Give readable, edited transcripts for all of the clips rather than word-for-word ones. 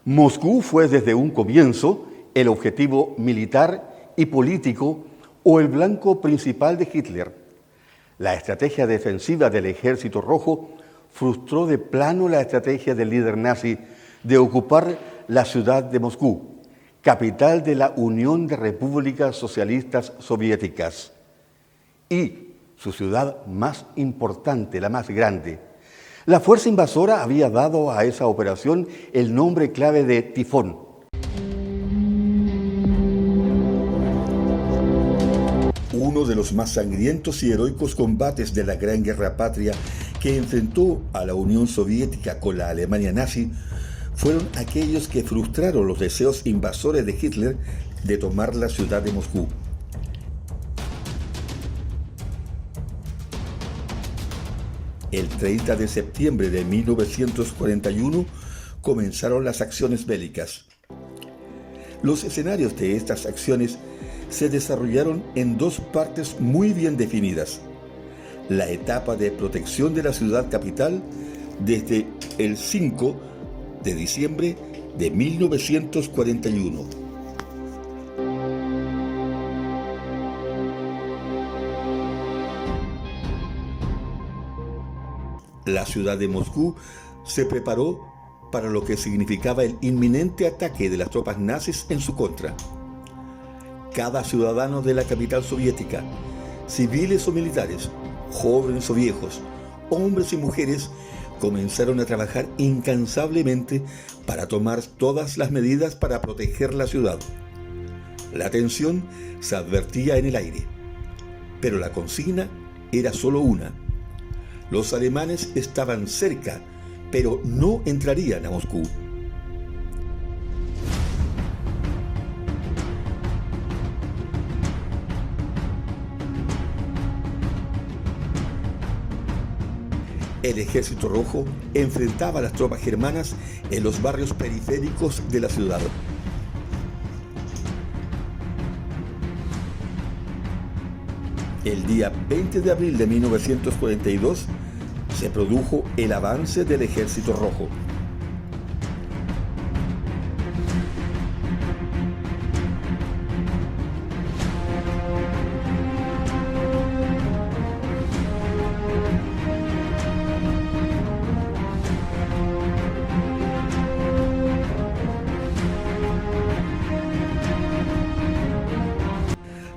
Moscú fue desde un comienzo el objetivo militar y político o el blanco principal de Hitler. La estrategia defensiva del Ejército Rojo frustró de plano la estrategia del líder nazi de ocupar la ciudad de Moscú, capital de la Unión de Repúblicas Socialistas Soviéticas, y su ciudad más importante, la más grande. La fuerza invasora había dado a esa operación el nombre clave de Tifón. Uno de los más sangrientos y heroicos combates de la Gran Guerra Patria que enfrentó a la Unión Soviética con la Alemania nazi fueron aquellos que frustraron los deseos invasores de Hitler de tomar la ciudad de Moscú. El 30 de septiembre de 1941 comenzaron las acciones bélicas. Los escenarios de estas acciones se desarrollaron en dos partes muy bien definidas. La etapa de protección de la ciudad capital desde el 5 de diciembre de 1941. La ciudad de Moscú se preparó para lo que significaba el inminente ataque de las tropas nazis en su contra. Cada ciudadano de la capital soviética, civiles o militares, jóvenes o viejos, hombres y mujeres, comenzaron a trabajar incansablemente para tomar todas las medidas para proteger la ciudad. La tensión se advertía en el aire, pero la consigna era solo una. Los alemanes estaban cerca, pero no entrarían a Moscú. El Ejército Rojo enfrentaba a las tropas germanas en los barrios periféricos de la ciudad. El día 20 de abril de 1942 se produjo el avance del Ejército Rojo.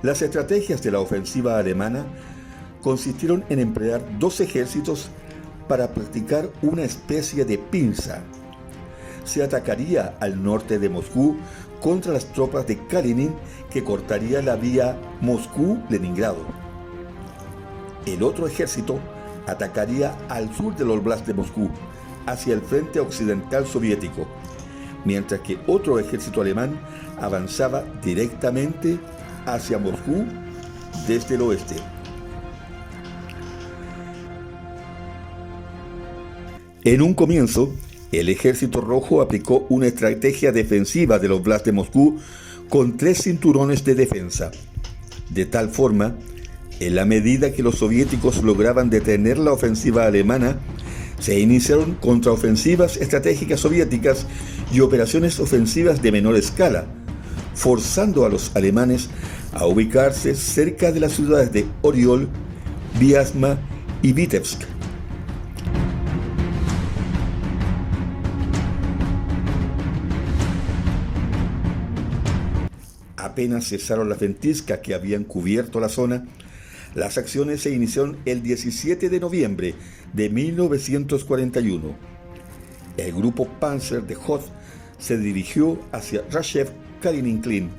Las estrategias de la ofensiva alemana consistieron en emplear dos ejércitos para practicar una especie de pinza. Se atacaría al norte de Moscú contra las tropas de Kalinin, que cortaría la vía Moscú-Leningrado. El otro ejército atacaría al sur del Oblast de Moscú, hacia el frente occidental soviético, mientras que otro ejército alemán avanzaba directamente hacia Moscú desde el oeste. En un comienzo, el Ejército Rojo aplicó una estrategia defensiva del Oblast de Moscú con 3 cinturones de defensa. De tal forma, en la medida que los soviéticos lograban detener la ofensiva alemana, se iniciaron contraofensivas estratégicas soviéticas y operaciones ofensivas de menor escala, forzando a los alemanes a ubicarse cerca de las ciudades de Oriol, Vyazma y Vitebsk. Apenas cesaron las ventiscas que habían cubierto la zona, las acciones se iniciaron el 17 de noviembre de 1941. El grupo Panzer de Hoth se dirigió hacia Rashev-Kalininklin.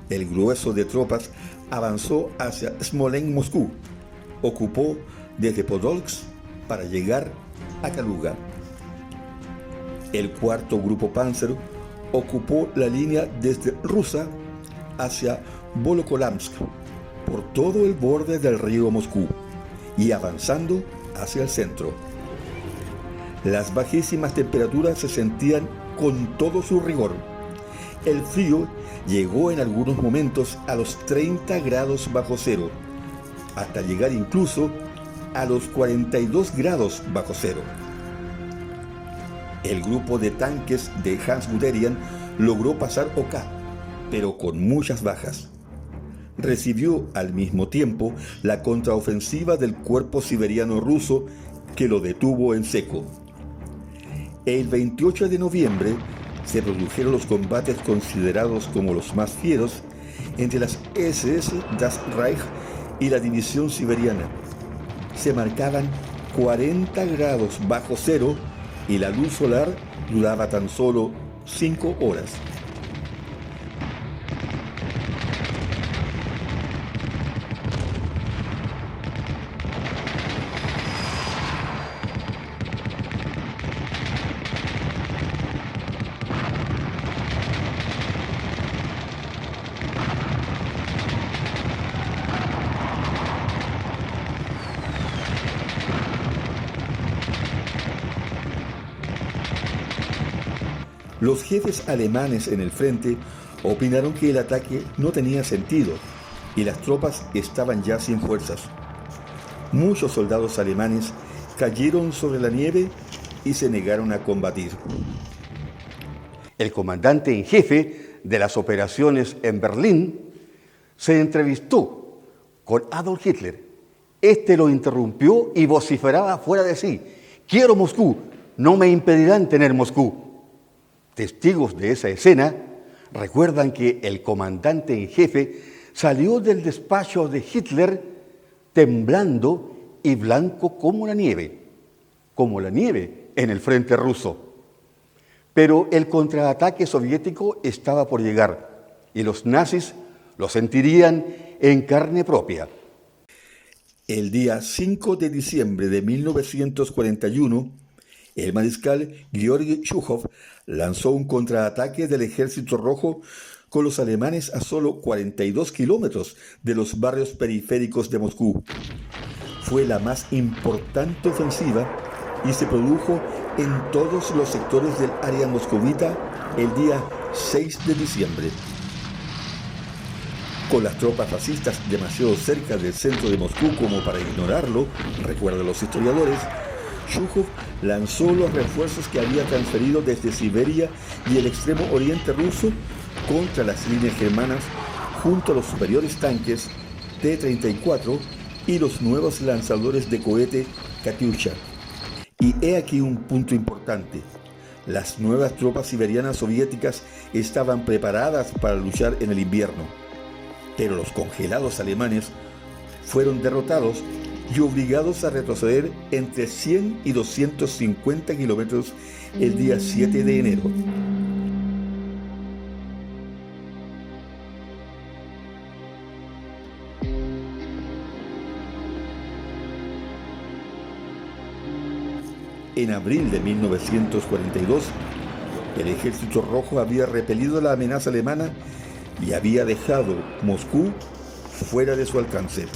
El grueso de tropas avanzó hacia Smolensk-Moscú. Ocupó desde Podolsk para llegar a Kaluga. El cuarto grupo Panzer ocupó la línea desde Rusa hacia Volokolamsk, por todo el borde del río Moscú y avanzando hacia el centro. Las bajísimas temperaturas se sentían con todo su rigor. El frío llegó en algunos momentos a los 30 grados bajo cero, hasta llegar incluso a los 42 grados bajo cero. El grupo de tanques de Hans Guderian logró pasar Oka, pero con muchas bajas. Recibió al mismo tiempo la contraofensiva del cuerpo siberiano ruso, que lo detuvo en seco. El 28 de noviembre se produjeron los combates considerados como los más fieros entre las SS Das Reich y la división siberiana. Se marcaban 40 grados bajo cero y la luz solar duraba tan solo 5 horas. Los jefes alemanes en el frente opinaron que el ataque no tenía sentido y las tropas estaban ya sin fuerzas. Muchos soldados alemanes cayeron sobre la nieve y se negaron a combatir. El comandante en jefe de las operaciones en Berlín se entrevistó con Adolf Hitler. Este lo interrumpió y vociferaba fuera de sí: «Quiero Moscú, no me impedirán tener Moscú». Testigos de esa escena recuerdan que el comandante en jefe salió del despacho de Hitler temblando y blanco como la nieve en el frente ruso. Pero el contraataque soviético estaba por llegar y los nazis lo sentirían en carne propia. El día 5 de diciembre de 1941, el mariscal Georgy Zhukov lanzó un contraataque del Ejército Rojo con los alemanes a solo 42 kilómetros de los barrios periféricos de Moscú. Fue la más importante ofensiva y se produjo en todos los sectores del área moscovita el día 6 de diciembre. Con las tropas fascistas demasiado cerca del centro de Moscú como para ignorarlo, recuerdan los historiadores, Zhukov lanzó los refuerzos que había transferido desde Siberia y el extremo oriente ruso contra las líneas germanas, junto a los superiores tanques T-34 y los nuevos lanzadores de cohete Katyusha. Y he aquí un punto importante: las nuevas tropas siberianas soviéticas estaban preparadas para luchar en el invierno, pero los congelados alemanes fueron derrotados y obligados a retroceder entre 100 y 250 kilómetros el día 7 de enero. En abril de 1942, el Ejército Rojo había repelido la amenaza alemana y había dejado Moscú fuera de su alcance.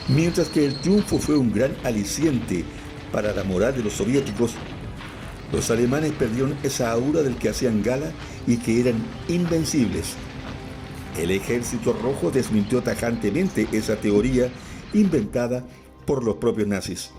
Mientras que el triunfo fue un gran aliciente para la moral de los soviéticos, los alemanes perdieron esa aura del que hacían gala y que eran invencibles. El Ejército Rojo desmintió tajantemente esa teoría inventada por los propios nazis.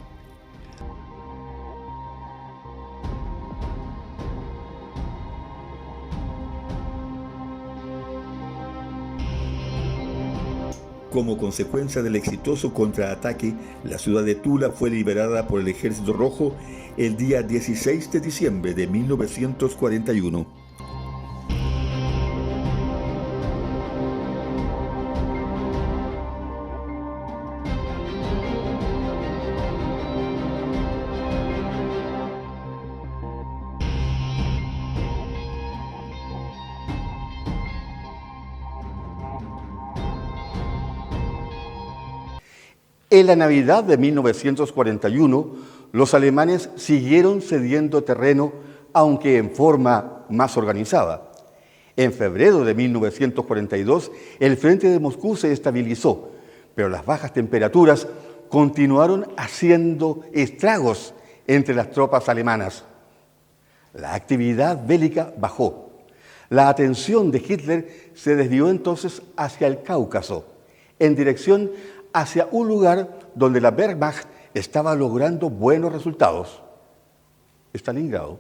Como consecuencia del exitoso contraataque, la ciudad de Tula fue liberada por el Ejército Rojo el día 16 de diciembre de 1941. En la Navidad de 1941, los alemanes siguieron cediendo terreno, aunque en forma más organizada. En febrero de 1942, el frente de Moscú se estabilizó, pero las bajas temperaturas continuaron haciendo estragos entre las tropas alemanas. La actividad bélica bajó. La atención de Hitler se desvió entonces hacia el Cáucaso, en dirección hacia un lugar donde la Wehrmacht estaba logrando buenos resultados: Stalingrado.